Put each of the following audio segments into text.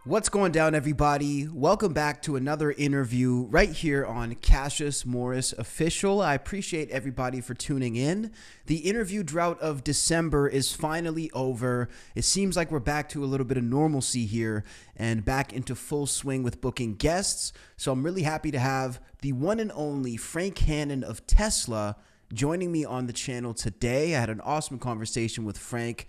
What's going down, everybody? Welcome back to another interview right here on Cassius Morris Official. I appreciate everybody for tuning in. The interview drought of December is finally over. It seems like we're back to a little bit of normalcy here and back into full swing with booking guests. So I'm really happy to have the one and only Frank Hannon of Tesla joining me on the channel today. I had an awesome conversation with Frank,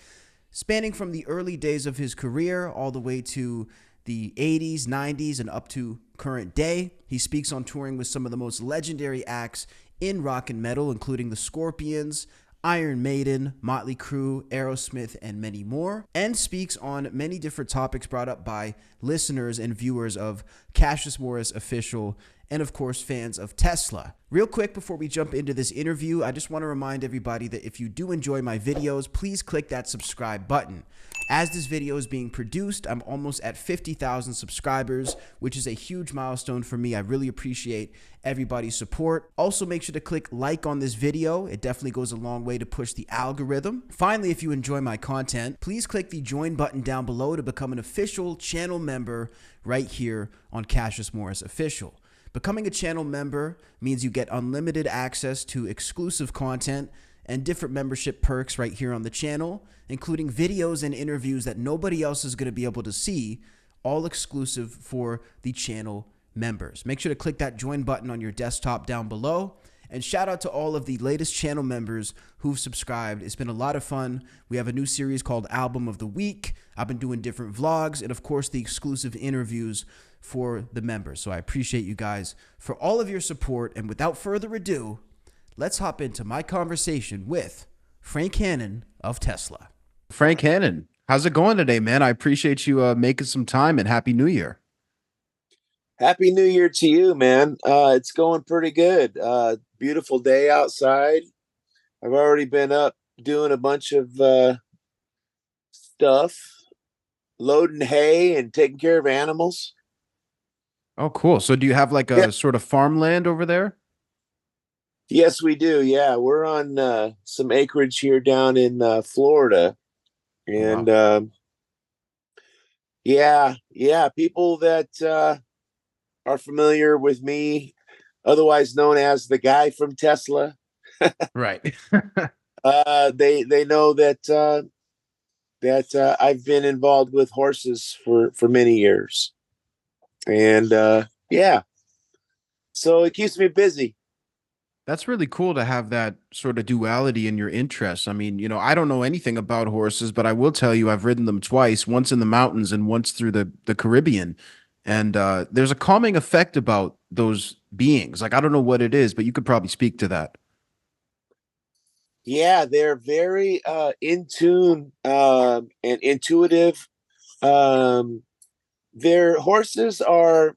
spanning from the early days of his career all the way to the 80s, 90s, and up to current day. He speaks on touring with some of the most legendary acts in rock and metal, including the Scorpions, Iron Maiden, Mötley Crüe, Aerosmith, and many more, and speaks on many different topics brought up by listeners and viewers of Cassius Morris Official, and of course fans of Tesla. Real quick before we jump into this interview, I just want to remind everybody that if you do enjoy my videos, please click that subscribe button. As this video is being produced, I'm almost at 50,000 subscribers, which is a huge milestone for me. I really appreciate everybody's support. Also, make sure to click like on this video. It definitely goes a long way to push the algorithm. Finally, if you enjoy my content, please click the join button down below to become an official channel member right here on Cassius Morris Official. Becoming a channel member means you get unlimited access to exclusive content and different membership perks right here on the channel, including videos and interviews that nobody else is going to be able to see, all exclusive for the channel members. Make sure to click that join button on your desktop down below. And shout out to all of the latest channel members who've subscribed. It's been a lot of fun. We have a new series called Album of the Week. I've been doing different vlogs and, of course, the exclusive interviews for the members. So I appreciate you guys for all of your support. And without further ado, let's hop into my conversation with Frank Hannon of Tesla. Frank Hannon, how's it going today, man? I appreciate you making some time, and Happy New Year. Happy New Year to you, man. It's going pretty good. Beautiful day outside. I've already been up doing a bunch of stuff, loading hay and taking care of animals. Oh, cool. So do you have like a sort of farmland over there? Yes, we do. Yeah, we're on some acreage here down in Florida. And wow. yeah, people that are familiar with me, otherwise known as the guy from Tesla. Right. They know that I've been involved with horses for many years. And yeah, so it keeps me busy. That's really cool to have that sort of duality in your interests. I mean, you know, I don't know anything about horses, but I will tell you I've ridden them twice, once in the mountains and once through the Caribbean. And there's a calming effect about those beings. Like, I don't know what it is, but you could probably speak to that. Yeah, they're very in tune and intuitive. Their horses are,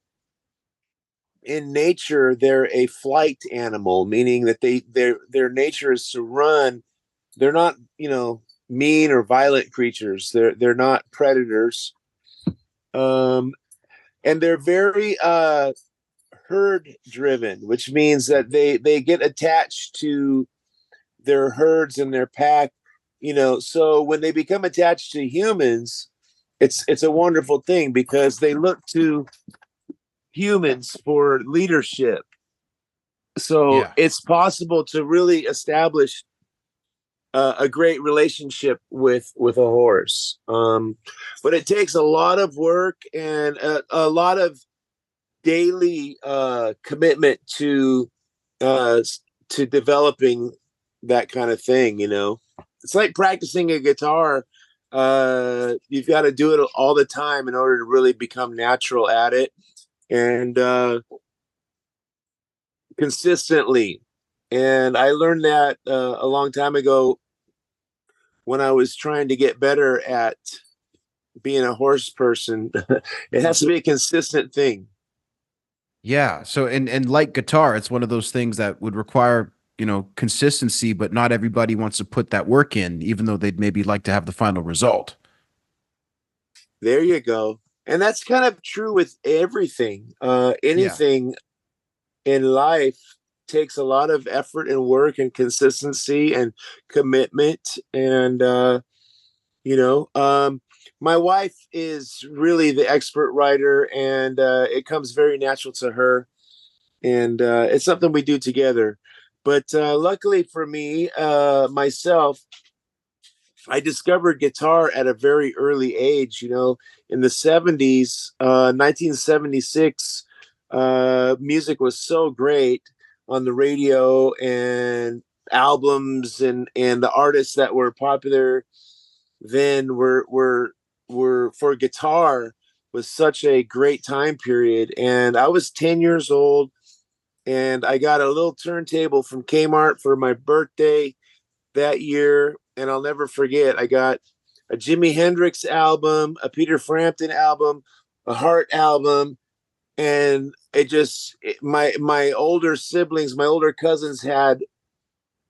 in nature, they're a flight animal, meaning that their nature is to run. They're not, mean or violent creatures. They're not predators. And they're very herd driven, which means that they get attached to their herds and their pack, so when they become attached to humans, it's a wonderful thing because they look to humans for leadership. So it's possible to really establish a great relationship with a horse. But it takes a lot of work and a lot of daily commitment to developing that kind of thing. It's like practicing a guitar. You've got to do it all the time in order to really become natural at it. And consistently. And I learned that a long time ago when I was trying to get better at being a horse person. It has to be a consistent thing. Yeah. So, and like guitar, it's one of those things that would require, consistency, but not everybody wants to put that work in, even though they'd maybe like to have the final result. There you go. And that's kind of true with everything. Anything in life takes a lot of effort and work and consistency and commitment. And, my wife is really the expert writer, and it comes very natural to her, and it's something we do together. But luckily for me, myself, I discovered guitar at a very early age. You know, in the 70s, 1976, music was so great on the radio, and albums and the artists that were popular then were for guitar was such a great time period. And I was 10 years old, and I got a little turntable from Kmart for my birthday that year. And I'll never forget, I got a Jimi Hendrix album, a Peter Frampton album, a Heart album, and my older siblings, my older cousins had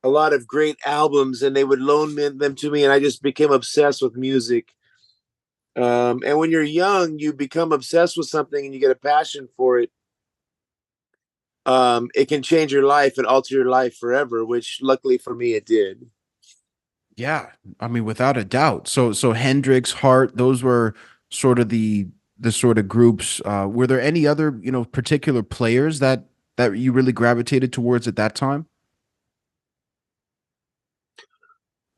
a lot of great albums, and they would loan them to me, and I just became obsessed with music. And when you're young, you become obsessed with something and you get a passion for it. It can change your life and alter your life forever, which luckily for me it did. Yeah, I mean, without a doubt. So Hendrix, Hart, those were sort of the sort of groups. Were there any other, particular players that you really gravitated towards at that time?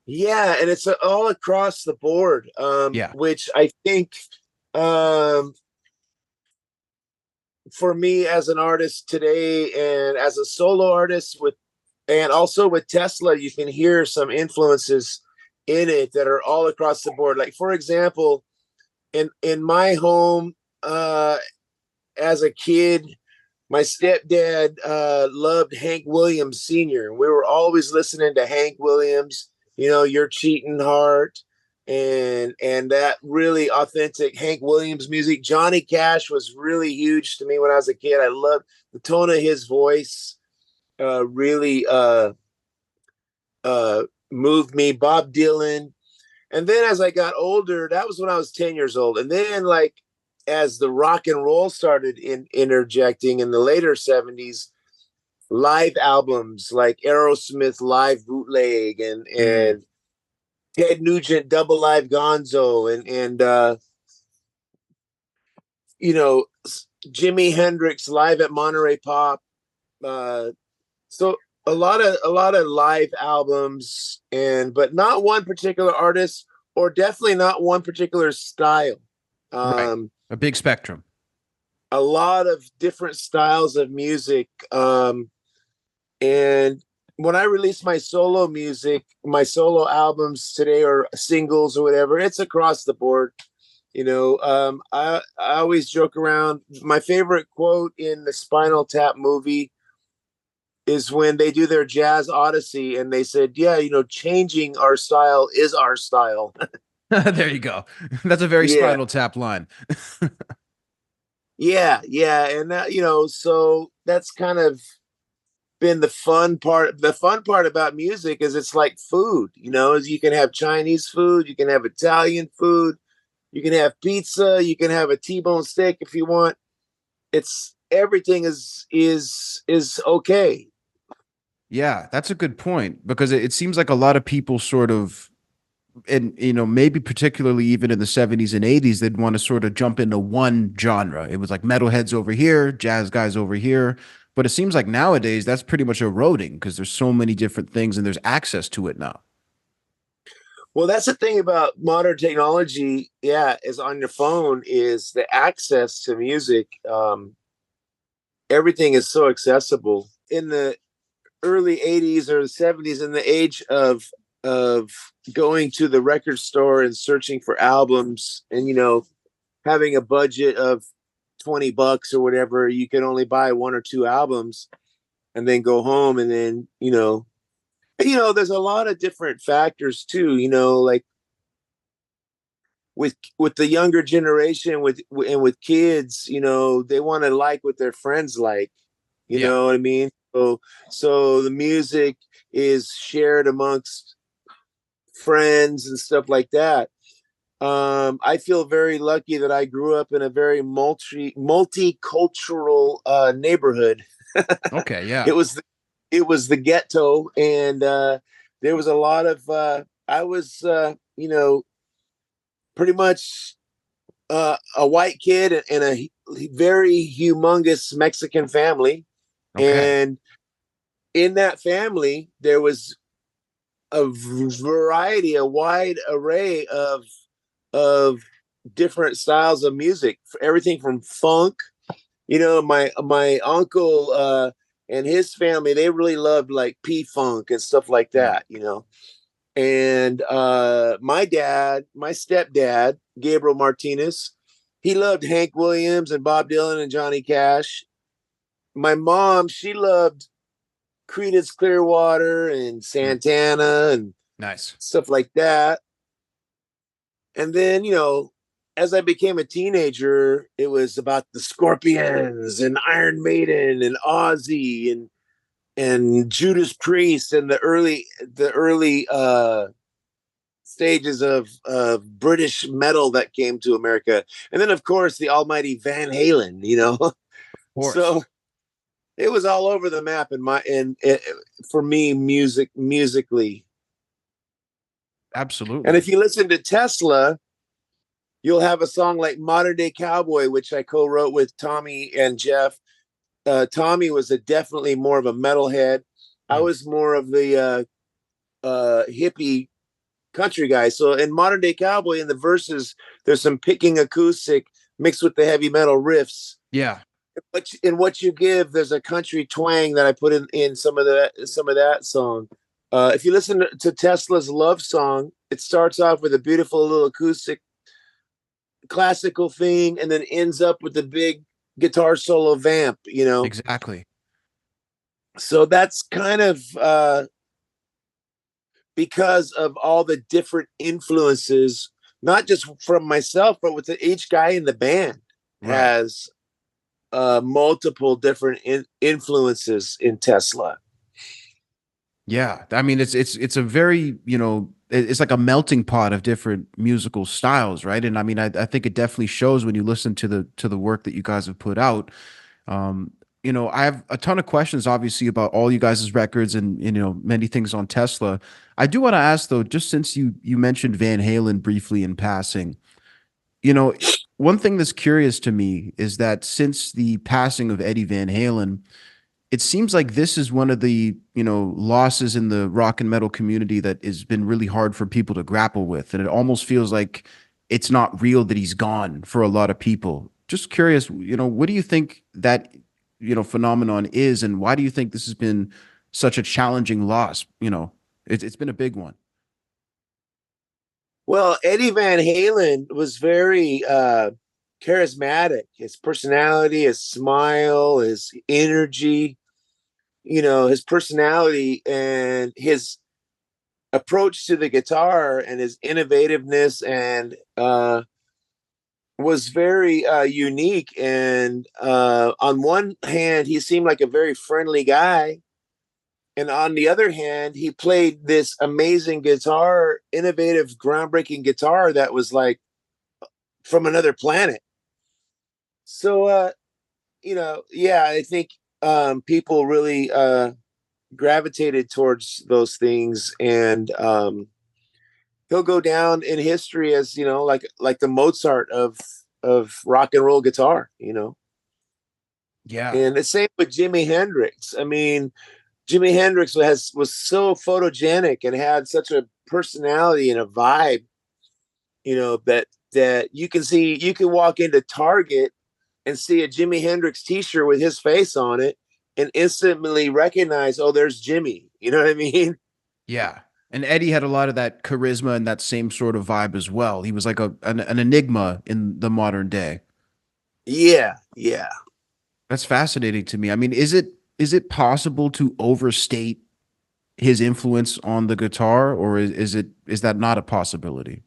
Yeah, and it's all across the board, Yeah, which I think um, for me as an artist today and as a solo artist and also with Tesla, you can hear some influences in it that are all across the board. Like for example, in my home, as a kid, my stepdad loved Hank Williams Sr. We were always listening to Hank Williams, You're Cheating Heart, and that really authentic Hank Williams music. Johnny Cash was really huge to me when I was a kid. I loved the tone of his voice. Really moved me. Bob Dylan. And then as I got older, that was when I was 10 years old. And then like as the rock and roll started interjecting in the later 70s, live albums like Aerosmith Live Bootleg mm, and Ted Nugent Double Live Gonzo and you know Jimi Hendrix Live at Monterey Pop. Uh, so a lot of live albums, but not one particular artist, or definitely not one particular style. right. Um, A big spectrum. a lot of different styles of music. And when I release my solo music, my solo albums today or singles or whatever, it's across the board. I always joke around. My favorite quote in the Spinal Tap movie is when they do their Jazz Odyssey and they said, yeah, changing our style is our style. There you go. That's a very Yeah. Spinal Tap line. Yeah. Yeah. And so that's kind of been the fun part. The fun part about music is it's like food, is you can have Chinese food, you can have Italian food, you can have pizza, you can have a T-bone steak if you want. It's everything is okay. Yeah, that's a good point because it seems like a lot of people sort of, and maybe particularly even in the 70s and 80s, they'd want to sort of jump into one genre. It was like metalheads over here, jazz guys over here. But it seems like nowadays that's pretty much eroding because there's so many different things and there's access to it now. Well, that's the thing about modern technology. Yeah, is on your phone is the access to music. Everything is so accessible. In the early 80s or the 70s, in the age of going to the record store and searching for albums, and having a budget of $20 or whatever, you can only buy one or two albums and then go home. And then there's a lot of different factors too, like with the younger generation, with kids, they want to like what their friends like, you Yeah. know what I mean? So the music is shared amongst friends and stuff like that. I feel very lucky that I grew up in a very multicultural neighborhood. Okay. It Yeah. was the ghetto, and there was a lot of I was pretty much a white kid in a very humongous Mexican family. Okay. And in that family, there was a variety, a wide array of different styles of music, everything from funk. My uncle and his family, they really loved like P-funk and stuff like Mm. that. And my stepdad, Gabriel Martinez, he loved Hank Williams and Bob Dylan and Johnny Cash. My mom, she loved Creedence Clearwater and Mm. Santana and Nice. stuff like that. And then, as I became a teenager, it was about the Scorpions and Iron Maiden and Ozzy and Judas Priest and the early stages of British metal that came to America. And then of course the almighty Van Halen. Of course. So it was all over the map for me musically. And Absolutely. if you listen to Tesla, you'll have a song like Modern Day Cowboy, which I co-wrote with Tommy and Jeff. Tommy was definitely more of a metalhead. I Mm. was more of the hippie country guy. So in Modern Day Cowboy, in the verses, there's some picking acoustic mixed with the heavy metal riffs. Yeah. But in What You Give, there's a country twang that I put in some of that song. If you listen to Tesla's Love Song, it starts off with a beautiful little acoustic classical thing and then ends up with the big guitar solo vamp. Exactly. So that's kind of because of all the different influences, not just from myself, but with each guy in the band Right. has multiple different influences in Tesla. Yeah, I mean it's a very, it's like a melting pot of different musical styles, right? And I mean I think it definitely shows when you listen to the work that you guys have put out. Um, I have a ton of questions obviously about all you guys' records and many things on Tesla. I do want to ask though, just since you mentioned Van Halen briefly in passing, you know, one thing that's curious to me is that since the passing of Eddie Van Halen, it seems like this is one of the losses in the rock and metal community that has been really hard for people to grapple with, and it almost feels like it's not real that he's gone for a lot of people. Just curious, what do you think that phenomenon is, and why do you think this has been such a challenging loss? It's been a big one. Well, Eddie Van Halen was very charismatic. His personality, his smile, his energy, his personality and his approach to the guitar and his innovativeness and was very unique. And on one hand, he seemed like a very friendly guy. And on the other hand, he played this amazing guitar, innovative, groundbreaking guitar that was like from another planet. So, yeah, I think people really gravitated towards those things. And he'll go down in history as, like the Mozart of rock and roll guitar. Yeah. And the same with Jimi Hendrix. I mean, Jimi Hendrix was so photogenic and had such a personality and a vibe, that you can walk into Target and see a Jimi Hendrix t-shirt with his face on it and instantly recognize, oh, there's Jimmy. You know what I mean? Yeah. And Eddie had a lot of that charisma and that same sort of vibe as well. He was like an enigma in the modern day. Yeah, yeah. That's fascinating to me. I mean, is it possible to overstate his influence on the guitar, or is that not a possibility?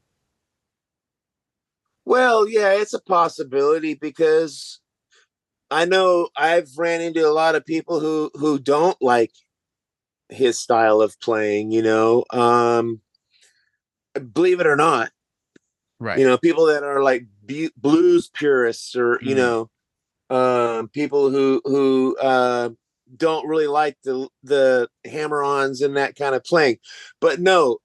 Well, yeah, it's a possibility because I know I've ran into a lot of people who don't like his style of playing. Believe it or not, Right. people that are like blues purists or Mm. people who don't really like the hammer-ons and that kind of playing. But no,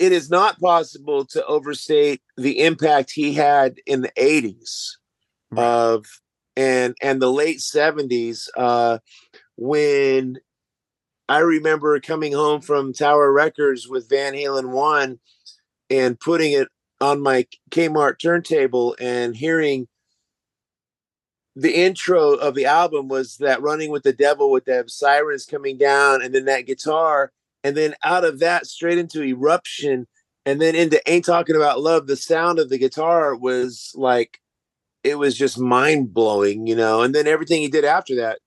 it is not possible to overstate the impact he had in the 80s Right. of and the late 70s, when I remember coming home from Tower Records with Van Halen 1 and putting it on my Kmart turntable and hearing the intro of the album was that Running with the Devil with the sirens coming down and then that guitar, and then out of that straight into Eruption, and then into Ain't Talking About Love. The sound of the guitar was like, it was just mind blowing, you know. And then everything he did after that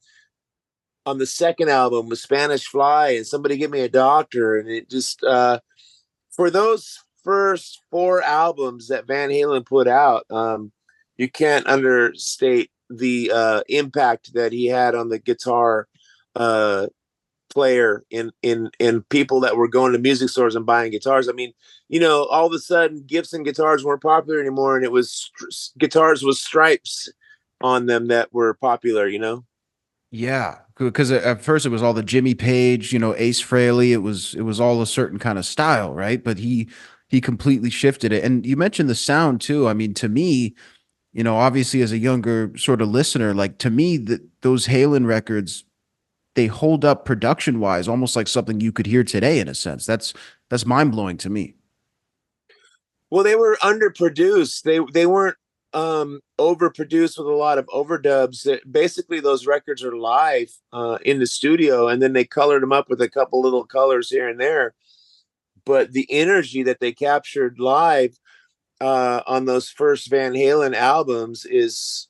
on the second album was Spanish Fly and Somebody Give Me a Doctor. And it just, for those first four albums that Van Halen put out, you can't understate the impact that he had on the guitar player in people that were going to music stores and buying guitars. I mean, you know, all of a sudden Gibson guitars weren't popular anymore, and it was guitars with stripes on them that were popular, you know. Yeah, because at first it was all the Jimmy Page, you know, Ace Frehley. It was all a certain kind of style, right? But he completely shifted it. And you mentioned the sound too. I mean, to me, you know, obviously as a younger sort of listener, like to me, those Halen records, they hold up production wise, almost like something you could hear today in a sense. That's mind blowing to me. Well, they were underproduced. They weren't overproduced with a lot of overdubs. Basically, those records are live in the studio, and then they colored them up with a couple little colors here and there. But the energy that they captured live on those first Van Halen albums is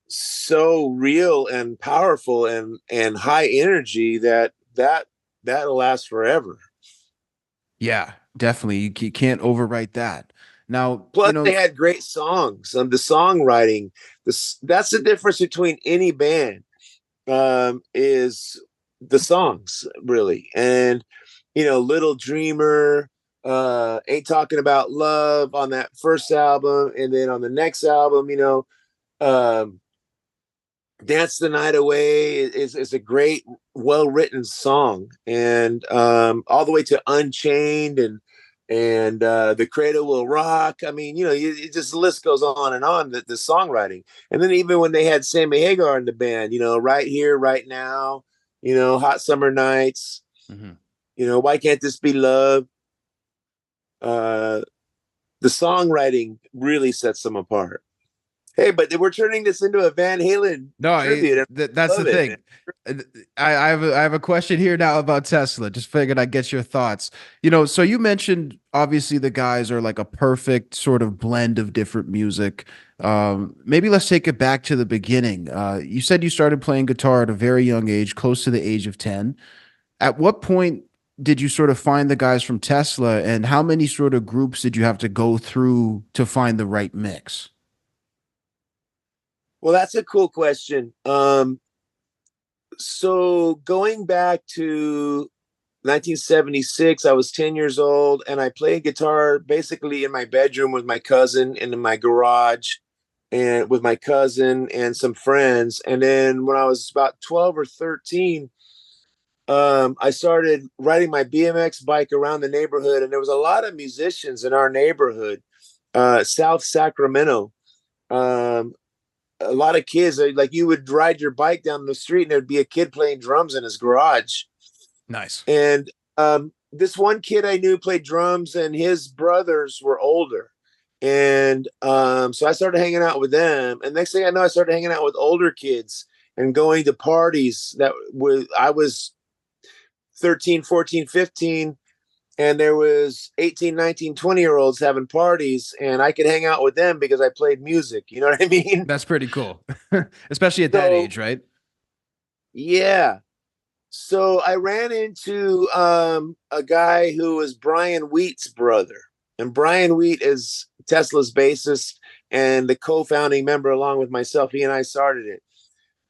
so real and powerful and high energy that'll last forever. Yeah, definitely. You can't overwrite that. Now, Plus, you they know, had great songs. The songwriting, that's the difference between any band, is the songs, really. And, you know, Little Dreamer, Ain't Talking About Love on that first album. And then on the next album, you know, um, Dance the Night Away is a great, well written song. And all the way to Unchained and The Cradle Will Rock. I mean, you know, it just the list goes on and on, the songwriting. And then even when they had Sammy Hagar in the band, you know, Right Here, Right Now, you know, Hot Summer Nights, mhm. you know, Why Can't This Be Love? Uh, the songwriting really sets them apart. Hey, but we're turning this into a Van Halen No, tribute. that's I the love it, thing. man. I have a question here now about Tesla. Just figured I'd get your thoughts. You know, so you mentioned obviously the guys are like a perfect sort of blend of different music. Maybe let's take it back to the beginning. You said you started playing guitar at a very young age, close to the age of 10. At what point did you sort of find the guys from Tesla, and how many sort of groups did you have to go through to find the right mix? Well, that's a cool question. So going back to 1976, I was 10 years old, and I played guitar basically in my bedroom with my cousin and in my garage and with my cousin and some friends. And then when I was about 12 or 13, I started riding my BMX bike around the neighborhood, and there was a lot of musicians in our neighborhood, South Sacramento. Um, a lot of kids, like you would ride your bike down the street and there'd be a kid playing drums in his garage. Nice. And this one kid I knew played drums, and his brothers were older. And so I started hanging out with them. And next thing I know, I started hanging out with older kids and going to parties I was 13, 14, 15, and there was 18, 19, 20-year olds having parties, and I could hang out with them because I played music. You know what I mean? That's pretty cool, especially at that So age, right? yeah. So I ran into a guy who was Brian Wheat's brother. And Brian Wheat is Tesla's bassist and the co-founding member along with myself. He and I started it.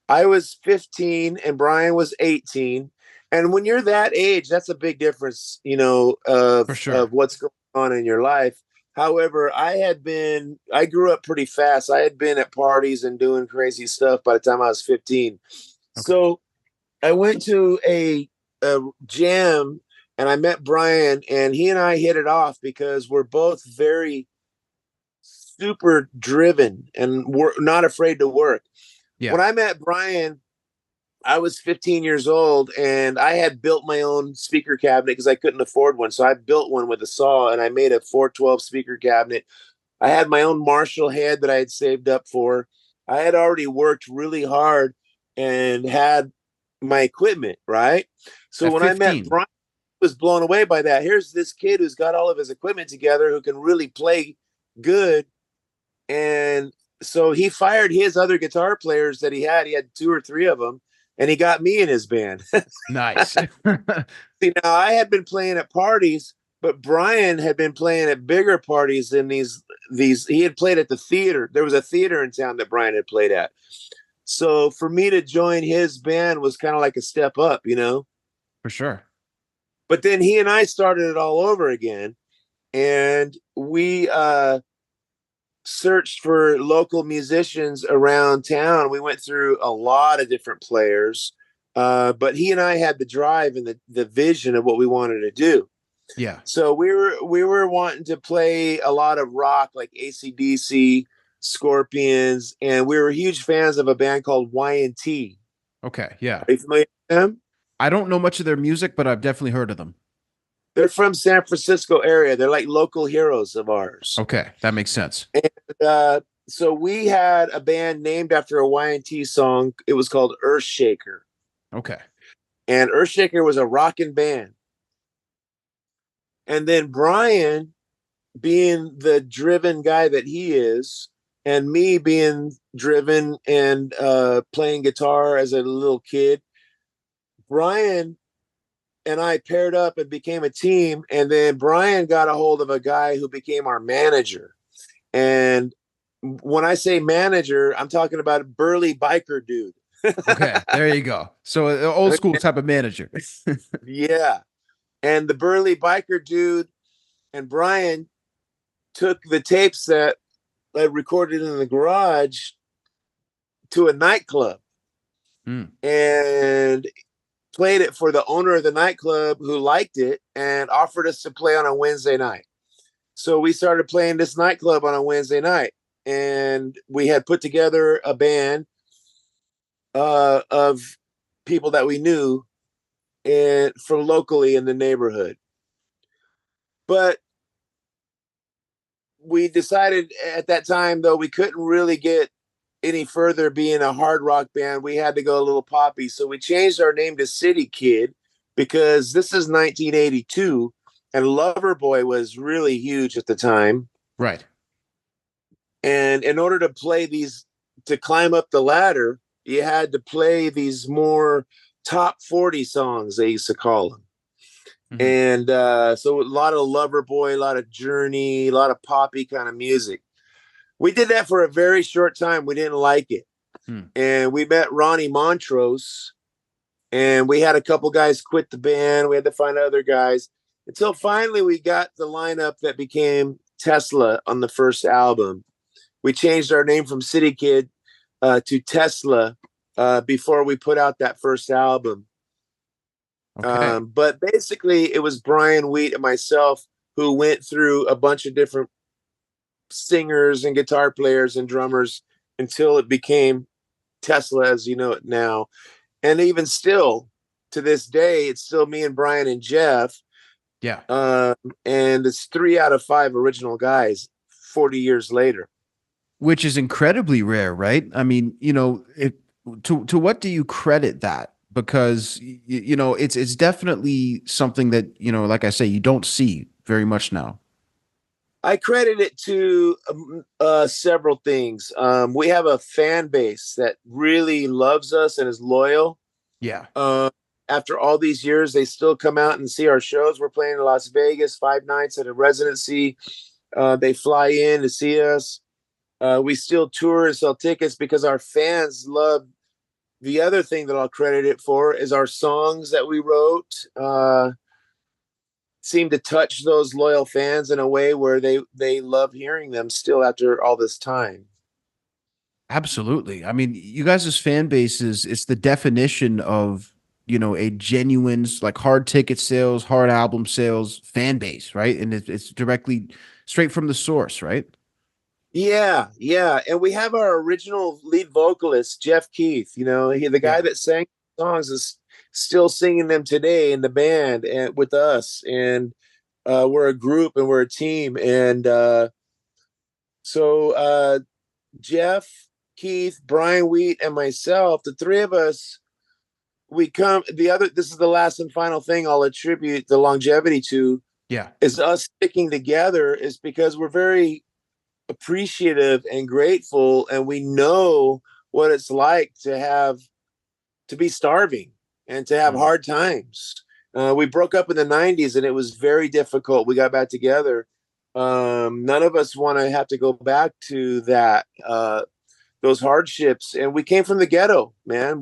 I was 15 and Brian was 18. And when you're that age, that's a big difference, you know, For of sure. what's going on in your life. However, I grew up pretty fast. I had been at parties and doing crazy stuff by the time I was 15. Okay. So I went to a jam and I met Brian, and he and I hit it off because we're both very super driven and we're not afraid to work. Yeah. When I met Brian, I was 15 years old and I had built my own speaker cabinet because I couldn't afford one. So I built one with a saw and I made a 412 speaker cabinet. I had my own Marshall head that I had saved up for. I had already worked really hard and had my equipment, right? So At when I met 15. Brian, I was blown away by that. Here's this kid who's got all of his equipment together who can really play good. And so he fired his other guitar players that he had. He had two or three of them, and he got me in his band. Nice. See, now I had been playing at parties, but Brian had been playing at bigger parties than these. He had played at the theater. There was a theater in town that Brian had played at. So for me to join his band was kind of like a step up, you know. For sure. But then he and I started it all over again, and we searched for local musicians around town. We went through a lot of different players, but he and I had the drive and the vision of what we wanted to do. Yeah. So we were wanting to play a lot of rock like AC/DC, Scorpions, and we were huge fans of a band called Y&T. Okay. Yeah. Are you familiar with them? I don't know much of their music, but I've definitely heard of them. They're from San Francisco area. They're like local heroes of ours. Okay. That makes sense. So we had a band named after a Y&T song. It was called Earthshaker. Okay. And Earthshaker was a rocking band. And then Brian, being the driven guy that he is, and me being driven and playing guitar as a little kid, Brian and I paired up and became a team. And then Brian got a hold of a guy who became our manager. And when I say manager, I'm talking about a burly biker dude. Okay. There you go. So an old school type of manager. Yeah. And the burly biker dude and Brian took the tapes that I recorded in the garage to a nightclub and played it for the owner of the nightclub, who liked it and offered us to play on a Wednesday night. So we started playing this nightclub on a Wednesday night, and we had put together a band of people that we knew and from locally in the neighborhood. But we decided at that time, though, we couldn't really get any further being a hard rock band. We had to go a little poppy. So we changed our name to City Kid because this is 1982 and Loverboy was really huge at the time. Right. And in order to play these, to climb up the ladder, you had to play these more top 40 songs, they used to call them. And so a lot of Loverboy, a lot of Journey, a lot of poppy kind of music. We did that for a very short time. We didn't like it. And we met Ronnie Montrose, and we had a couple guys quit the band. We had to find other guys until finally we got the lineup that became Tesla on the first album. We changed our name from City Kid to Tesla before we put out that first album. Okay. But basically, it was Brian Wheat and myself who went through a bunch of different singers and guitar players and drummers until it became Tesla as you know it now. And even still, to this day, it's still me and Brian and Jeff. Yeah. And it's 3 out of 5 original guys 40 years later. Which is incredibly rare, right? I mean, you know, to what do you credit that? Because you know, it's definitely something that, you know, like I say, you don't see very much now. I credit it to several things. We have a fan base that really loves us and is loyal. Yeah. After all these years, they still come out and see our shows. We're playing in Las Vegas 5 nights at a residency. They fly in to see us. We still tour and sell tickets because our fans love. The other thing that I'll credit it for is our songs that we wrote seem to touch those loyal fans in a way where they love hearing them still after all this time. Absolutely. I mean, you guys' fan base is, it's the definition of a genuine, like, hard ticket sales, hard album sales fan base, right? And it's directly straight from the source, right? Yeah, yeah. And we have our original lead vocalist, Jeff Keith. The guy Yeah. that sang songs is still singing them today in the band and with us. And we're a group and we're a team. And so Jeff, Keith, Brian Wheat, and myself, the three of us, this is the last and final thing I'll attribute the longevity to, Yeah. is us sticking together, is because we're very appreciative and grateful, and we know what it's like to be starving and to have Mhm. hard times. We broke up in the 90s and it was very difficult. We got back together. None of us want to have to go back to that, those hardships. And we came from the ghetto, man. Mhm.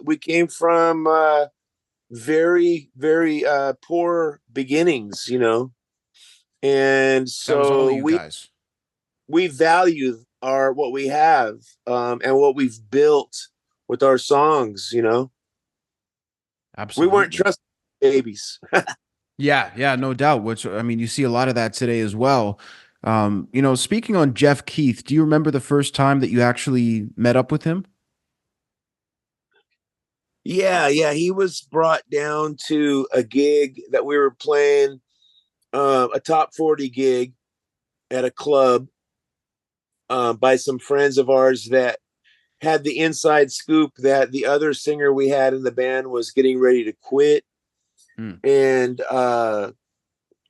We came from very, very poor beginnings, and That was all so you guys. we value our what we have, and what we've built with our songs. We weren't Absolutely. trust babies. Yeah, yeah, no doubt. Which, I mean, you see a lot of that today as well. Speaking on Jeff Keith, do you remember the first time that you actually met up with him? Yeah, yeah. He was brought down to a gig that we were playing, a top 40 gig at a club, by some friends of ours that had the inside scoop that the other singer we had in the band was getting ready to quit. Mm. And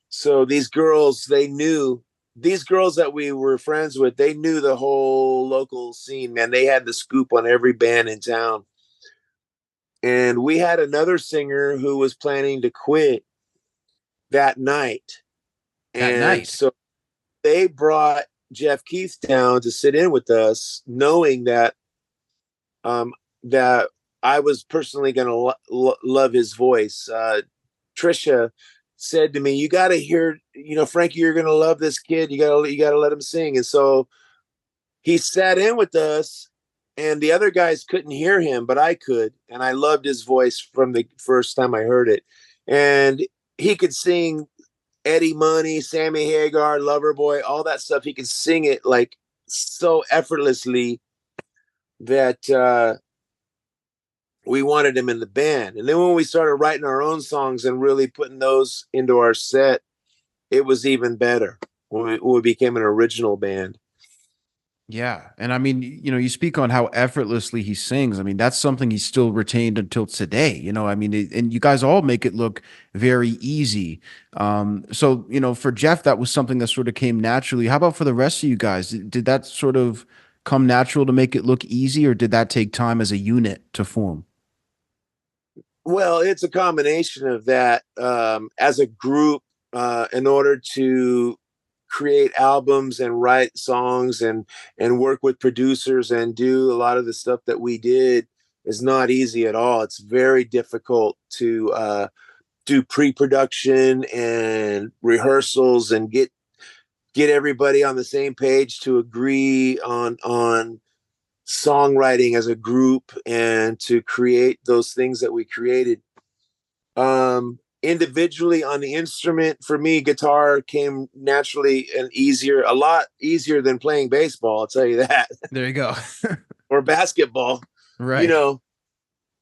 so these girls that we were friends with, they knew the whole local scene, man. They had the scoop on every band in town. And we had another singer who was planning to quit that night. That And night. so they brought Jeff Keith down to sit in with us, knowing um, that I was personally going to love his voice. Trisha said to me, "You got to hear, Frankie, you're going to love this kid. You got to let him sing." And so he sat in with us, and the other guys couldn't hear him, but I could, and I loved his voice from the first time I heard it. And he could sing Eddie Money, Sammy Hagar, Loverboy, all that stuff. He could sing it like so effortlessly that we wanted him in the band. And then when we started writing our own songs and really putting those into our set, it was even better when we became an original band. Yeah. And I mean, you speak on how effortlessly he sings. I mean, that's something he's still retained until today. I mean, and you guys all make it look very easy. So, for Jeff, that was something that sort of came naturally. How about for the rest of you guys? Did that sort of come natural to make it look easy, or did that take time as a unit to form? Well, it's a combination of that, as a group, in order to create albums and write songs and work with producers and do a lot of the stuff that we did is not easy at all. It's very difficult to do pre-production and rehearsals and get everybody on the same page to agree on songwriting as a group and to create those things that we created. Individually on the instrument, for me, guitar came naturally and a lot easier than playing baseball, I'll tell you that. There you go. Or basketball. You Right. know,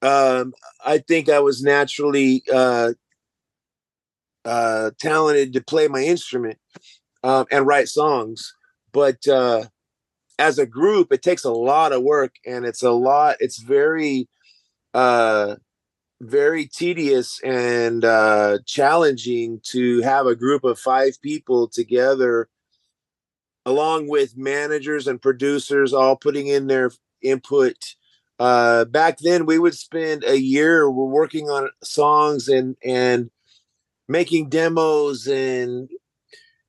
I think I was naturally talented to play my instrument, and write songs. But as a group, it takes a lot of work, and it's very, uh, very tedious and challenging to have a group of five people together, along with managers and producers all putting in their input. Back then, we would spend a year working on songs and making demos and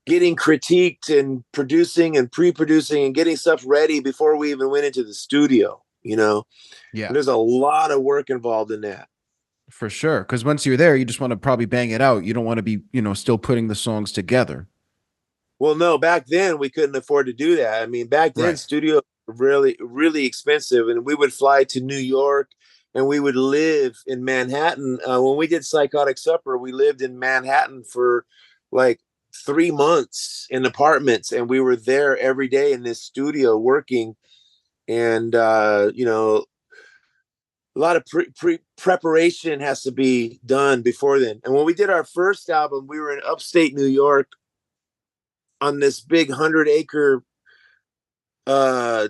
getting critiqued and producing and pre-producing and getting stuff ready before we even went into the studio. Yeah. There's a lot of work involved in that. For sure. Because once you're there, you just want to probably bang it out. You don't want to be, still putting the songs together. Well, no, back then we couldn't afford to do that. I mean, back then Right. studio were really, really expensive, and we would fly to New York and we would live in Manhattan. When we did Psychotic Supper, we lived in Manhattan for like 3 months in apartments, and we were there every day in this studio working. And a lot of preparation has to be done before then. And when we did our first album, we were in upstate New York on this big 100-acre uh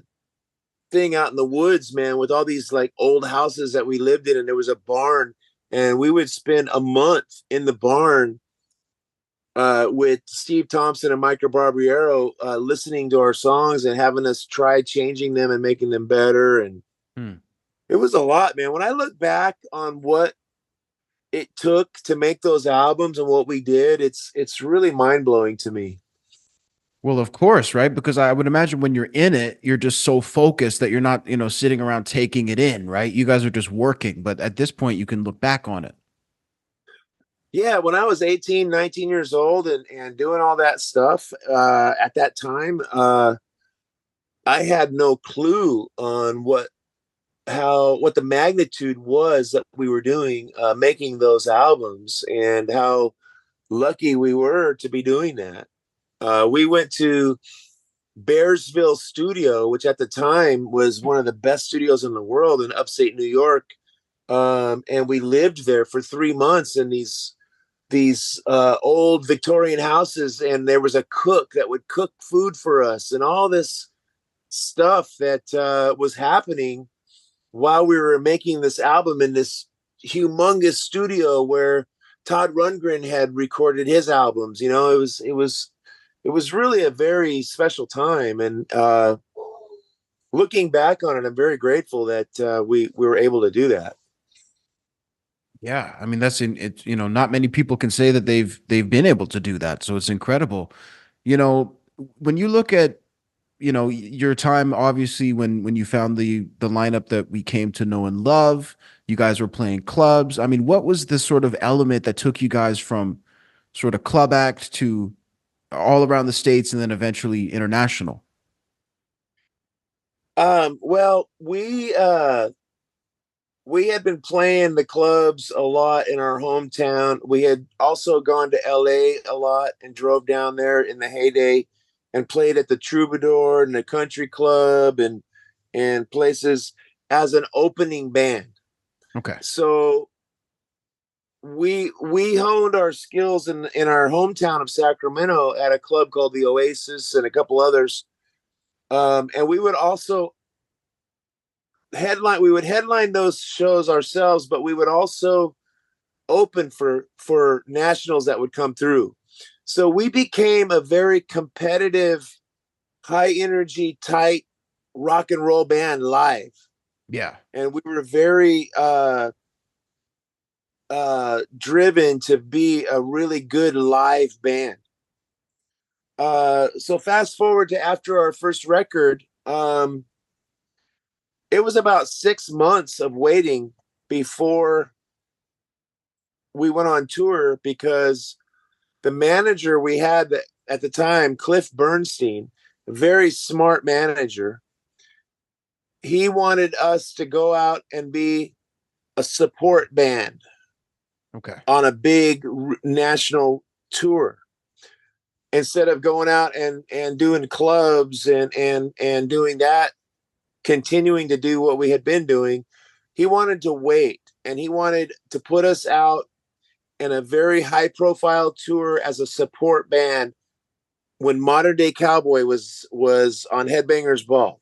thing out in the woods, man, with all these like old houses that we lived in, and there was a barn, and we would spend a month in the barn with Steve Thompson and Mike Barbiero, listening to our songs and having us try changing them and making them better. And it was a lot, man. When I look back on what it took to make those albums and what we did, it's really mind-blowing to me. Well, of course, right? Because I would imagine when you're in it, you're just so focused that you're not, sitting around taking it in, right? You guys are just working, but at this point you can look back on it. Yeah, when I was 18, 19 years old and doing all that stuff, at that time, I had no clue on what the magnitude was that we were doing, making those albums, and how lucky we were to be doing that. We went to Bearsville Studio, which at the time was one of the best studios in the world in upstate New York. And we lived there for 3 months in these old Victorian houses, and there was a cook that would cook food for us, and all this stuff that was happening while we were making this album in this humongous studio where Todd Rundgren had recorded his albums. It was really a very special time, and looking back on it, I'm very grateful that we were able to do that. Yeah, I mean that's it. Not many people can say that they've been able to do that, so it's incredible. You know, when you look at your time, obviously when you found the lineup that we came to know and love, you guys were playing clubs. I mean, what was the sort of element that took you guys from sort of club act to all around the States and then eventually international? Well, we had been playing the clubs a lot in our hometown. We had also gone to LA a lot and drove down there in the heyday and played at the Troubadour and the Country Club and places as an opening band. Okay. So we honed our skills in our hometown of Sacramento at a club called the Oasis and a couple others. And we would also headline those shows ourselves, but we would also open for nationals that would come through. So we became a very competitive, high energy, tight rock and roll band live. Yeah. And we were very driven to be a really good live band. So fast forward to after our first record, it was about 6 months of waiting before we went on tour, because the manager we had at the time, Cliff Bernstein, a very smart manager, he wanted us to go out and be a support band. Okay. On a big national tour, instead of going out and doing clubs and doing that, continuing to do what we had been doing. He wanted to wait, and he wanted to put us out in a very high profile tour as a support band when Modern Day Cowboy was on Headbangers Ball.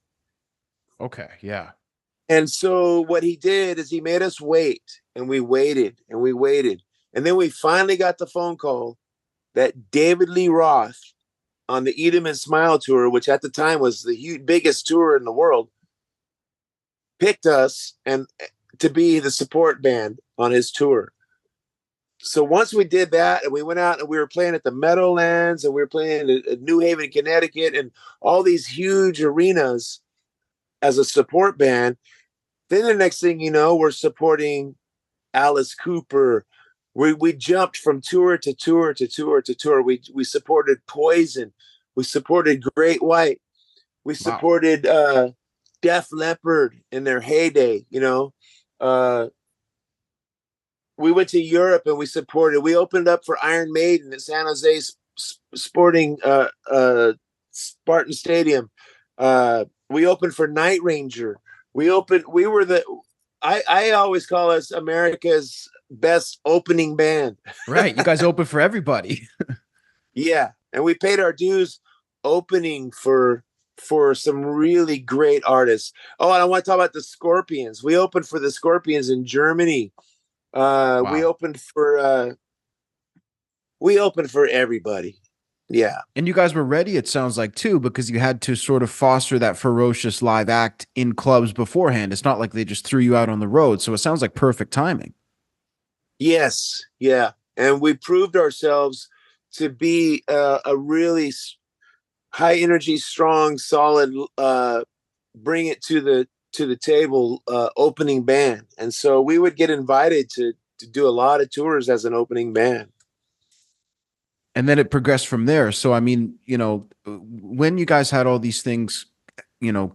Okay. Yeah. And so what he did is he made us wait, and we waited and we waited. And then we finally got the phone call that David Lee Roth on the Eat 'Em and Smile tour, which at the time was the biggest tour in the world, picked us and to be the support band on his tour. So once we did that, and we went out and we were playing at the Meadowlands, and we were playing at New Haven, Connecticut, and all these huge arenas as a support band, then the next thing you know, we're supporting Alice Cooper. We jumped from tour to tour to tour to tour. We supported Poison. We supported Great White. We supported Def Leppard in their heyday, Uh, we went to Europe and we supported. We opened up for Iron Maiden at San Jose Sporting Spartan Stadium. We opened for Night Ranger. We opened. We were the. I always call us America's best opening band. Right. You guys open for everybody. Yeah, and we paid our dues opening for some really great artists. Oh, and I want to talk about the Scorpions. We opened for the Scorpions in Germany. We Wow. opened for everybody. Yeah. And you guys were ready, it sounds like, too, because you had to sort of foster that ferocious live act in clubs beforehand. It's not like they just threw you out on the road. So it sounds like perfect timing. Yes. Yeah. And we proved ourselves to be a really high energy, strong, solid, bring it to the table opening band. And so we would get invited to do a lot of tours as an opening band. And then it progressed from there. So, I mean, when you guys had all these things,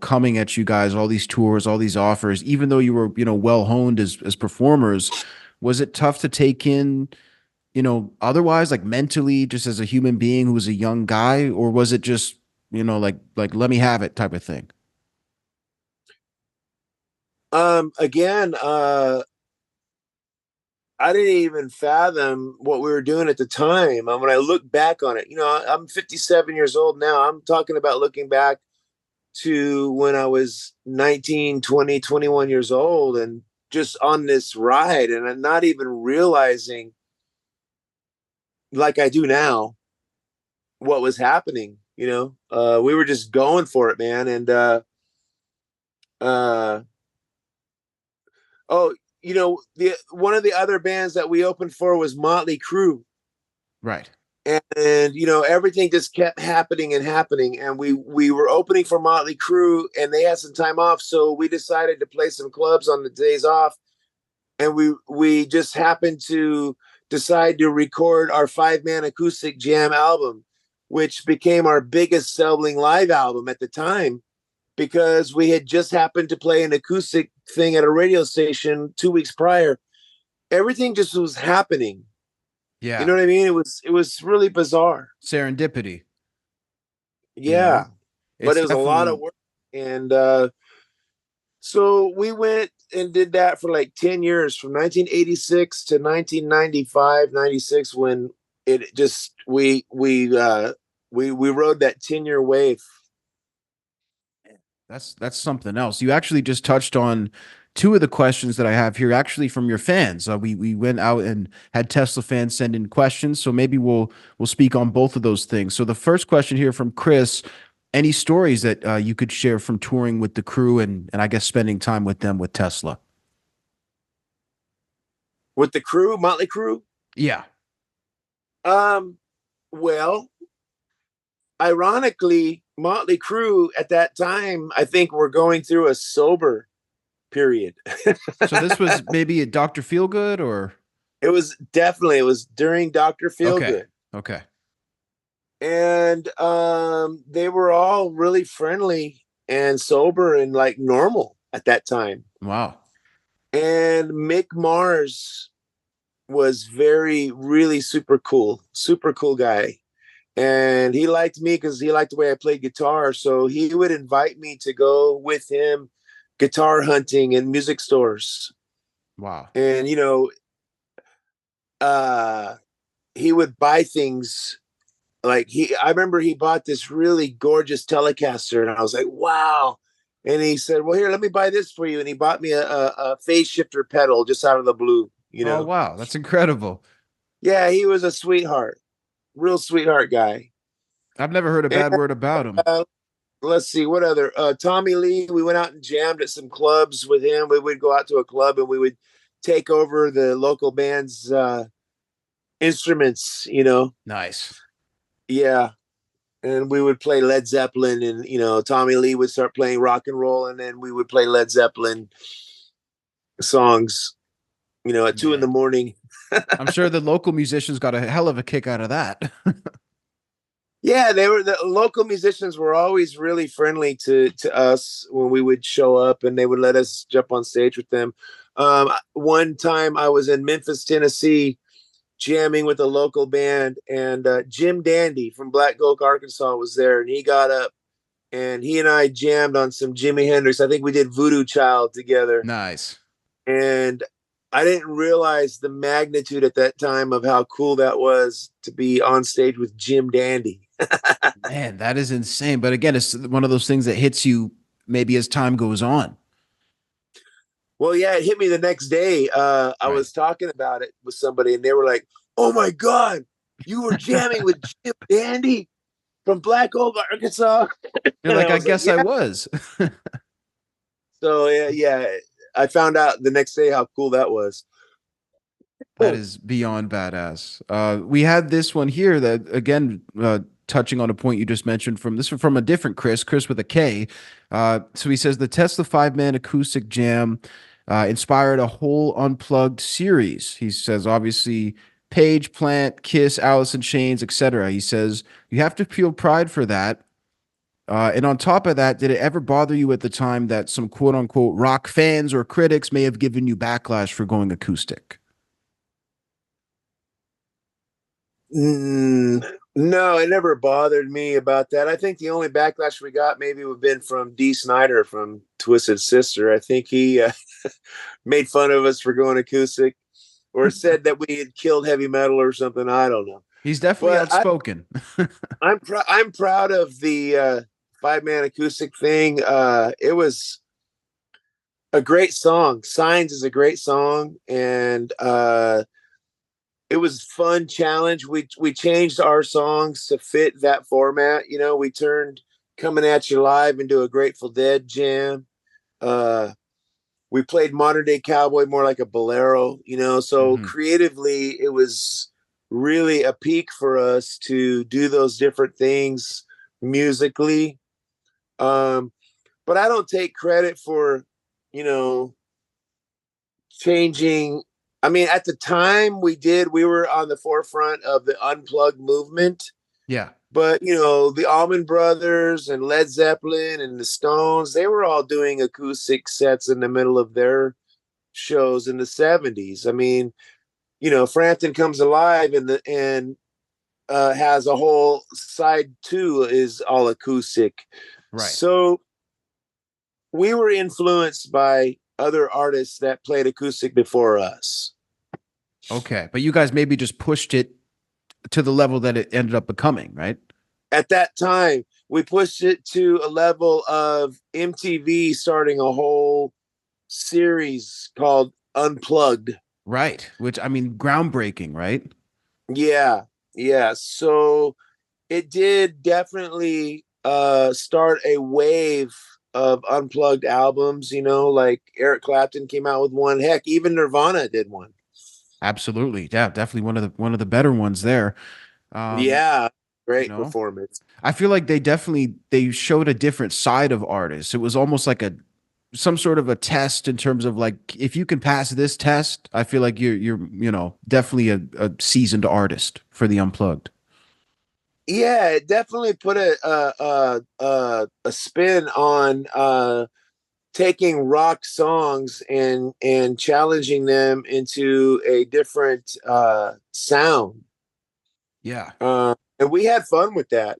coming at you guys, all these tours, all these offers, even though you were, well honed as performers, was it tough to take in, otherwise, like mentally, just as a human being who was a young guy, or was it just, like let me have it type of thing? Again, I didn't even fathom what we were doing at the time. When I look back on it, I'm 57 years old now. I'm talking about looking back to when I was 19, 20, 21 years old and just on this ride, and I'm not even realizing, like I do now, what was happening. We were just going for it, man. And uh oh, the one of the other bands that we opened for was Motley Crüe. Right. And everything just kept happening and happening, and we were opening for Motley Crüe, and they had some time off, so we decided to play some clubs on the days off, and we just happened to decide to record our 5-man acoustic jam album, which became our biggest selling live album at the time, because we had just happened to play an acoustic thing at a radio station 2 weeks prior. Everything just was happening. You know Yeah. what I mean? It was really bizarre. Serendipity, Yeah, but it's it was a lot of definitely. work. And so we went and did that for like 10 years, from 1986 to 1995, 96, when it just we rode that 10-year wave. That's something else. You actually just touched on two of the questions that I have here, actually from your fans. We went out and had Tesla fans send in questions, so maybe we'll speak on both of those things. So the first question here from Chris: any stories that you could share from touring with the Crue and I guess spending time with them with Tesla? With the Crue, Motley Crue. Yeah. Um, well, ironically, Motley Crue at that time, I think, were going through a sober period. So this was maybe a Dr. Feelgood or It was during Dr. okay. Feelgood. Okay. And they were all really friendly and sober and like normal at that time. Wow. And Mick Mars was really super cool guy. And he liked me because he liked the way I played guitar. So he would invite me to go with him guitar hunting in music stores. Wow. And, uh, he would buy things. Like I remember he bought this really gorgeous Telecaster, and I was like, wow. And he said, well, here, let me buy this for you. And he bought me a phase shifter pedal just out of the blue. Oh wow, that's incredible. Yeah, he was a sweetheart, real sweetheart guy. I've never heard a And bad word about him. let's see, what other, Tommy Lee, we went out and jammed at some clubs with him. We would go out to a club and we would take over the local band's instruments. Nice. Yeah. And we would play Led Zeppelin, and Tommy Lee would start playing rock and roll, and then we would play Led Zeppelin songs, at 2 a.m. I'm sure the local musicians got a hell of a kick out of that. Yeah, the local musicians were always really friendly to us when we would show up, and they would let us jump on stage with them. One time I was in Memphis, Tennessee, jamming with a local band, and Jim Dandy from Black Oak, Arkansas was there, and he got up and he and I jammed on some Jimi Hendrix. I think we did Voodoo Child together. Nice. And I didn't realize the magnitude at that time of how cool that was to be on stage with Jim Dandy. Man, that is insane. But again, it's one of those things that hits you maybe as time goes on. Well, yeah, it hit me the next day. I Right. was talking about it with somebody, and they were like, "Oh my God, you were jamming with Jim Dandy from Black Oak, Arkansas." You're And like, I I was like, guess I "Yeah." was. So yeah, I found out the next day how cool that was. That is beyond badass. We had this one here that again, touching on a point you just mentioned from this one from a different Chris with a K. So he says the Tesla 5-man acoustic jam inspired a whole unplugged series. He says obviously Page, Plant, Kiss, Alice in Chains, etc. He says you have to feel pride for that. And on top of that, did it ever bother you at the time that some quote unquote rock fans or critics may have given you backlash for going acoustic? No, it never bothered me about that. I think the only backlash we got maybe would have been from Dee Snider from Twisted Sister. I think he made fun of us for going acoustic or said that we had killed heavy metal or something. I don't know. He's definitely But outspoken. I'm proud of the 5-man acoustic thing. It was a great song. Signs is a great song, and it was fun challenge. We changed our songs to fit that format. You know, we turned Coming at You Live into a Grateful Dead jam. We played Modern Day Cowboy more like a bolero, you know. So Mhm. creatively it was really a peak for us to do those different things musically. But I don't take credit for, you know, changing. I mean, at the time we were on the forefront of the unplugged movement. Yeah. But you know, the Allman Brothers and Led Zeppelin and the Stones, they were all doing acoustic sets in the middle of their shows in the 70s. I mean, you know, Frampton Comes Alive and has a whole side two is all acoustic. Right. So we were influenced by other artists that played acoustic before us. Okay. But you guys maybe just pushed it to the level that it ended up becoming, right? At that time, we pushed it to a level of MTV starting a whole series called Unplugged. Right. Which I mean, groundbreaking, right? Yeah, yeah. So it did definitely start a wave of unplugged albums, you know, like Eric Clapton came out with one. Heck, even Nirvana did one. Absolutely. Yeah, definitely one of the better ones there. Um, Yeah, you great know, performance. I feel like they showed a different side of artists. It was almost like a some sort of a test in terms of like if you can pass this test, I feel like you're definitely a seasoned artist for the unplugged. Yeah, it definitely put a spin on taking rock songs and challenging them into a different sound. Yeah. And we had fun with that.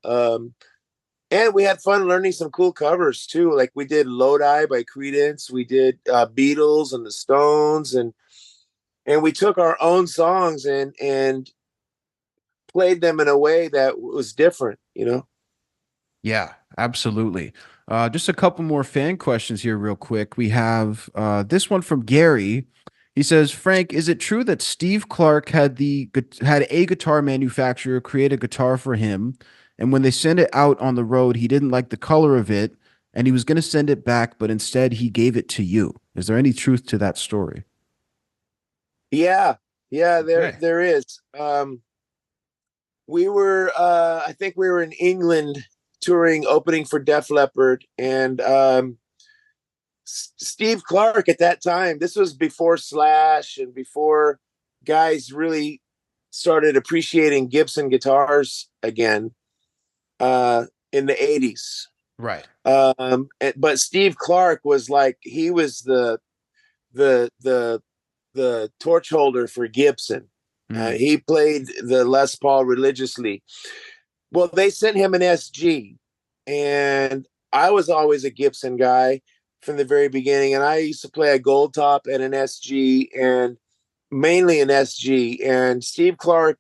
And we had fun learning some cool covers too. Like we did Lodi by Credence, we did Beatles and the Stones, and we took our own songs and played them in a way that was different, you know. Yeah, absolutely. Just a couple more fan questions here, real quick. We have this one from Gary. He says, "Frank, is it true that Steve Clark had a guitar manufacturer create a guitar for him, and when they sent it out on the road, he didn't like the color of it, and he was going to send it back, but instead he gave it to you? Is there any truth to that story?" Yeah, yeah, there Okay. there is. We were I think we were in England touring opening for Def Leppard, and Steve Clark at that time, this was before Slash and before guys really started appreciating Gibson guitars again in the 80s. Right. But Steve Clark was like, he was the the the torch holder for Gibson. Mm. He played the Les Paul religiously. Well, they sent him an SG, and I was always a Gibson guy from the very beginning. And I used to play a gold top and an SG, and mainly an SG. And Steve Clark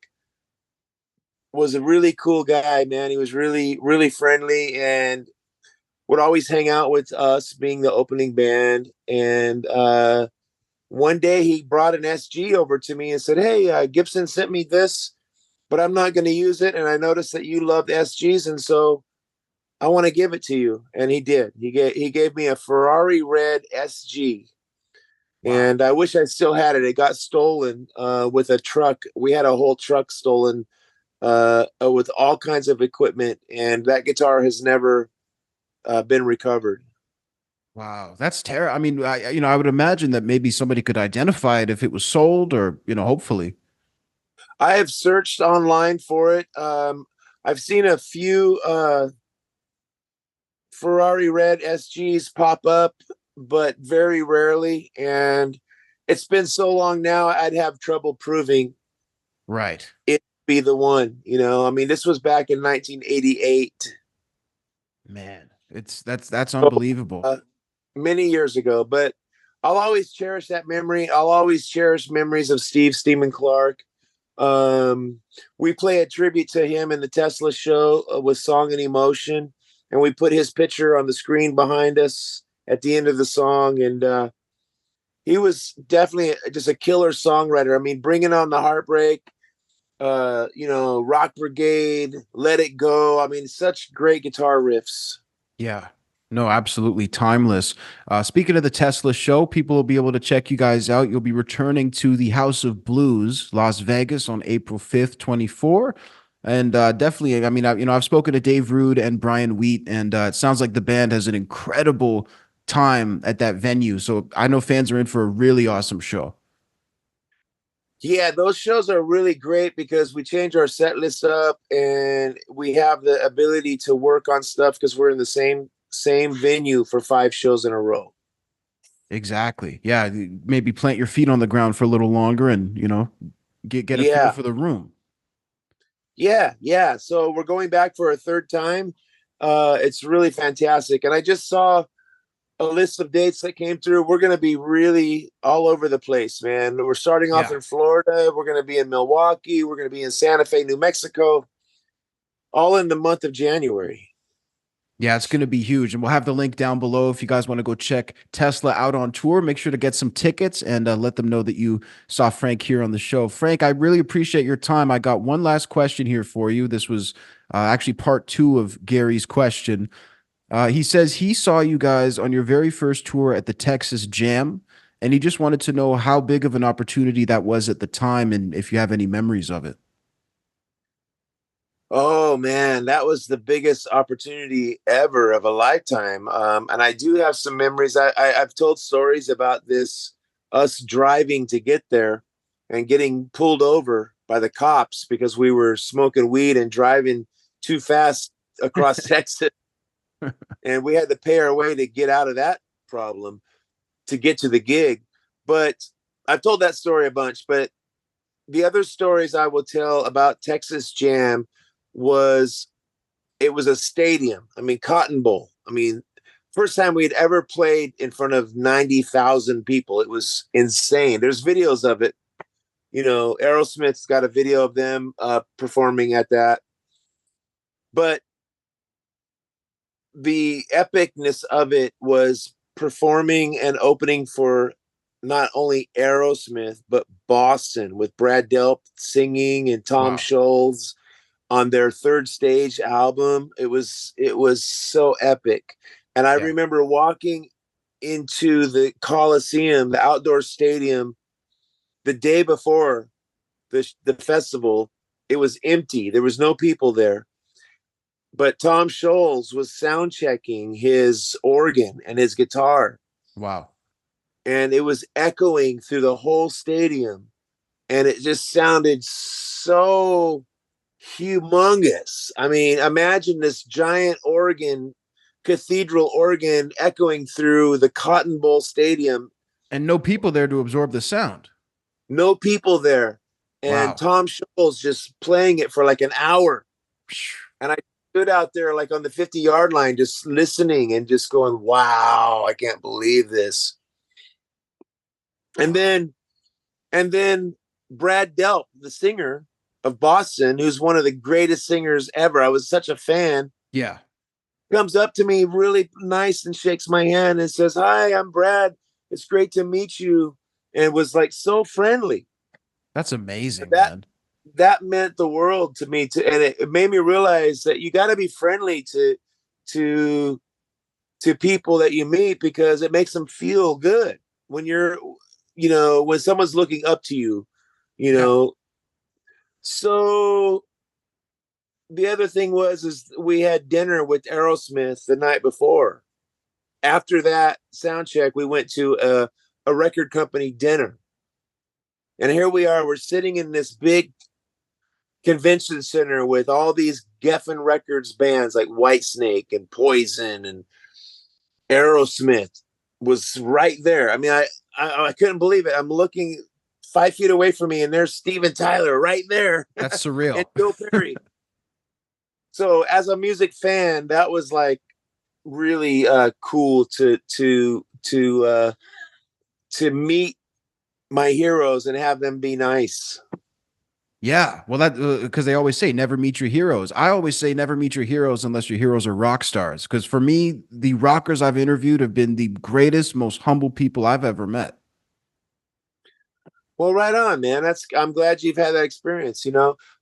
was a really cool guy, man. He was really, really friendly and would always hang out with us, being the opening band. And one day he brought an SG over to me and said, "Hey, Gibson sent me this, but I'm not going to use it. And I noticed that you loved SGs, and so I want to give it to you." And he did. He gave me a Ferrari red SG, Wow. and I wish I still had it. It got stolen with a truck. We had a whole truck stolen with all kinds of equipment, and that guitar has never been recovered. Wow, that's terrible. I mean, I would imagine that maybe somebody could identify it if it was sold, or hopefully. I have searched online for it. I've seen a few Ferrari red SGs pop up, but very rarely. And it's been so long now, I'd have trouble proving Right. it be the one. I mean, this was back in 1988. Man, that's So, unbelievable. uh, many years ago, but I'll always cherish that memory. I'll always cherish memories of Steve Steaman Clark. We play a tribute to him in the Tesla show with Song and Emotion, and we put his picture on the screen behind us at the end of the song. And he was definitely just a killer songwriter. I mean, Bringing on the Heartbreak, Rock Brigade, Let It Go. I mean, such great guitar riffs. Yeah. No, absolutely timeless. Speaking of the Tesla show, people will be able to check you guys out. You'll be returning to the House of Blues, Las Vegas, on April 5th, 24. And definitely, I mean, I've spoken to Dave Rude and Brian Wheat, and it sounds like the band has an incredible time at that venue. So I know fans are in for a really awesome show. Yeah, those shows are really great because we change our set list up and we have the ability to work on stuff because we're in the same venue for 5 shows in a row. Exactly. Yeah. Maybe plant your feet on the ground for a little longer and, get a feel Yeah, for the room. yeah. So we're going back for a third time. It's really fantastic. And I just saw a list of dates that came through. We're going to be really all over the place, man. We're starting off Yeah. in Florida. We're going to be in Milwaukee. We're going to be in Santa Fe, New Mexico, all in the month of January. Yeah, it's going to be huge. And we'll have the link down below if you guys want to go check Tesla out on tour. Make sure to get some tickets and let them know that you saw Frank here on the show. Frank, I really appreciate your time. I got one last question here for you. This was actually part two of Gary's question. He says he saw you guys on your very first tour at the Texas Jam, and he just wanted to know how big of an opportunity that was at the time and if you have any memories of it. Oh man, that was the biggest opportunity ever of a lifetime. And I do have some memories. I've told stories about this, us driving to get there and getting pulled over by the cops because we were smoking weed and driving too fast across Texas. And we had to pay our way to get out of that problem to get to the gig. But I've told that story a bunch. But the other stories I will tell about Texas Jam was it was a stadium. I mean, Cotton Bowl. I mean, first time we had ever played in front of 90,000 people. It was insane. There's videos of it. Aerosmith's got a video of them performing at that. But the epicness of it was performing and opening for not only Aerosmith, but Boston with Brad Delp singing and Tom Wow. Scholz on their third stage album. It was so epic. And I Yeah. remember walking into the Coliseum, the outdoor stadium, the day before the festival. It was empty. There was no people there. But Tom Scholz was sound checking his organ and his guitar, Wow. and it was echoing through the whole stadium. And it just sounded so humongous. I mean, imagine this giant organ, cathedral organ, echoing through the Cotton Bowl Stadium. And no people there to absorb the sound. No people there. And Wow. Tom Scholl's just playing it for like an hour. And I stood out there like on the 50-yard line, just listening and just going, wow, I can't believe this. And then Brad Delp, the singer of Boston, who's one of the greatest singers ever. I was such a fan. Yeah. Comes up to me really nice and shakes my hand and says, "Hi, I'm Brad. It's great to meet you." And was like so friendly. That's amazing, That man. that meant the world to me. And it made me realize that you got to be friendly to to people that you meet, because it makes them feel good when you're, when someone's looking up to you, you Yeah. know. So the other thing is we had dinner with Aerosmith the night before. After that sound check, we went to a record company dinner. And here we are, we're sitting in this big convention center with all these Geffen Records bands like Whitesnake and Poison, and Aerosmith was right there. I mean, I couldn't believe it. I'm looking 5 feet away from me, and there's Steven Tyler right there. That's And surreal. Joe Perry. So as a music fan, that was like really cool to meet my heroes and have them be nice. Yeah. Well, that because they always say never meet your heroes. I always say never meet your heroes unless your heroes are rock stars. Because for me, the rockers I've interviewed have been the greatest, most humble people I've ever met. Well, right on, man. I'm glad you've had that experience.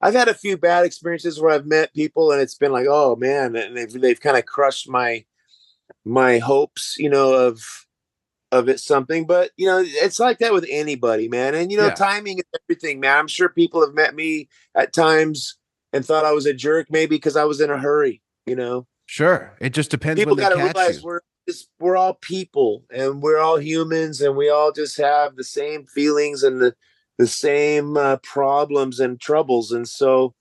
I've had a few bad experiences where I've met people and it's been like, oh man, and they've kind of crushed my hopes, of it something. But it's like that with anybody, man. And Yeah. timing is everything, man. I'm sure people have met me at times and thought I was a jerk, maybe because I was in a hurry. Sure. It just depends when People they got to catch realize you. we're all people, and we're all humans, and we all just have the same feelings and the same problems and troubles. And so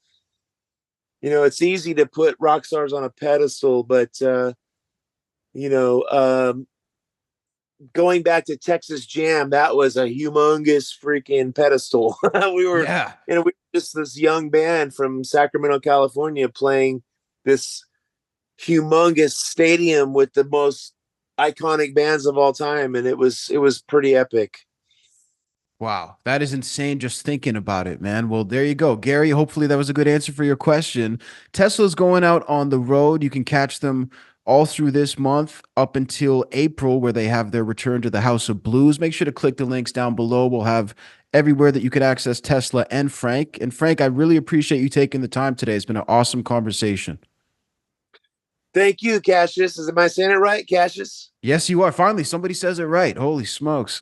it's easy to put rock stars on a pedestal, but you know going back to Texas Jam, that was a humongous freaking pedestal. we were Yeah. we were just this young band from Sacramento, California, playing this humongous stadium with the most iconic bands of all time, and it was pretty epic. Wow, that is insane just thinking about it, man. Well, there you go. Gary, hopefully that was a good answer for your question. Tesla's going out on the road. You can catch them all through this month up until April, where they have their return to the House of Blues. Make sure to click the links down below. We'll have everywhere that you could access Tesla and Frank. And Frank, I really appreciate you taking the time today. It's been an awesome conversation. Thank you, Cassius. Am I saying it right, Cassius? Yes, you are. Finally, somebody says it right. Holy smokes.